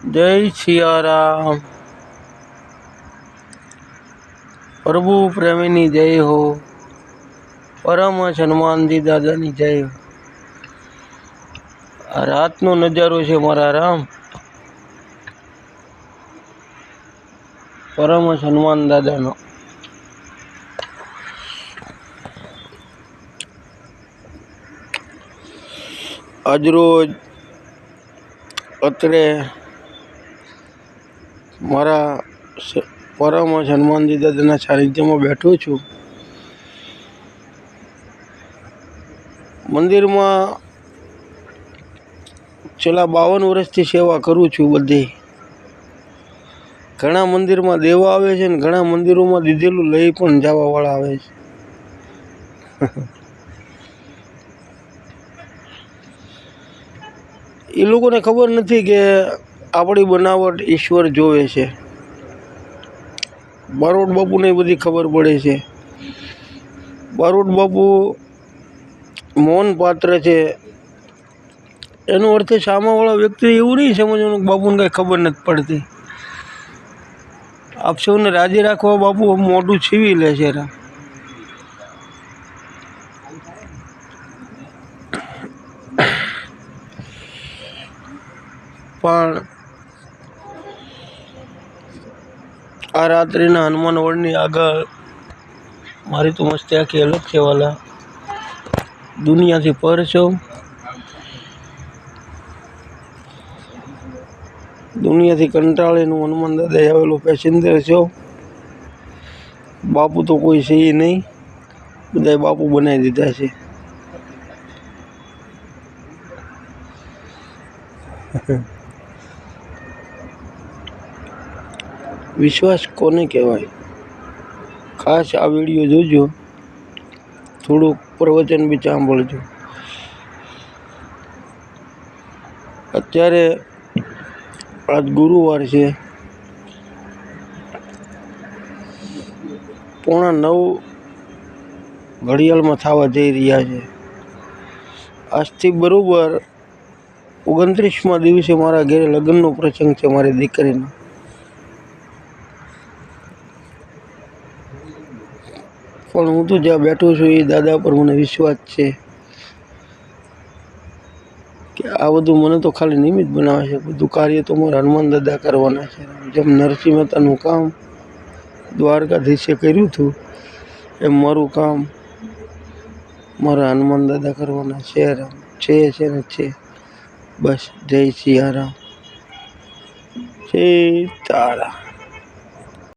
जय सियाराम। प्रभु प्रेमीनी जय हो। परम हनुमानजी दादानी जय हो। आ रातनो नजारो छे मारा राम। परम हनुमान दादानो आज रोज अत्रे मारा परम हनुमानजी दादा सानिध्य में बैठो छू। मंदिर में छेल्ला 52 वर्ष थी सेवा करूँ छू। बधे घणा मंदिर में देवा आवे छे ने घणा मंदिरों में दीधेलू लई पण जवा वाळा आवे छे। ए लोगों ने खबर नहीं कि आपणी बनावट ईश्वर जोवे छे। बारोट बापू ने बधी खबर पड़े छे। बारोट बापू मौन पात्र छे। एनो अर्थ सामावाळा व्यक्ति एवुं नहीं समझवानुं के बापू ने कई खबर नहीं पड़ती। आप सौने राजी राखवा बापू मोटू छीवी ले छे। पण आ रात्रि हनुमान वड़नी आगळ मारी तो मस्ती आखी अलग छे वाला। दुनिया थी पर छो। दुनिया थी कंटाळे हनुमान दादा आवेलो पैसेंजर छो। बापू तो कोई छे ही नहीं, बधाय बापू बनाई दीधा छे। विश्वास कोने कहेवाय? खास आ वीडियो जोजो, थोड़ो प्रवचन भी सांभळजो। अत्यारे आज गुरुवार छे। 8:45 घड़ियाल में थवा जई रह्या छे। आजथी बरोबर 29 दिवसे मारा घरे लग्ननो प्रसंग छे मारी दीकरीनो। पण हूँ तो ज्यां बैठो छुं ए दादा पर मने विश्वास छे कि आ बधुं मने तो खाली निमित्त बनावे छे। बधुं कार्य तो मारा हनुमान दादा करवाना छे। जेम नरसिंह मेहतानुं काम द्वारकाधीशे कर्युं थुं एम मारुं काम मारा हनुमान दादा करवाना छे। बस जय सियाराम। सीताराम।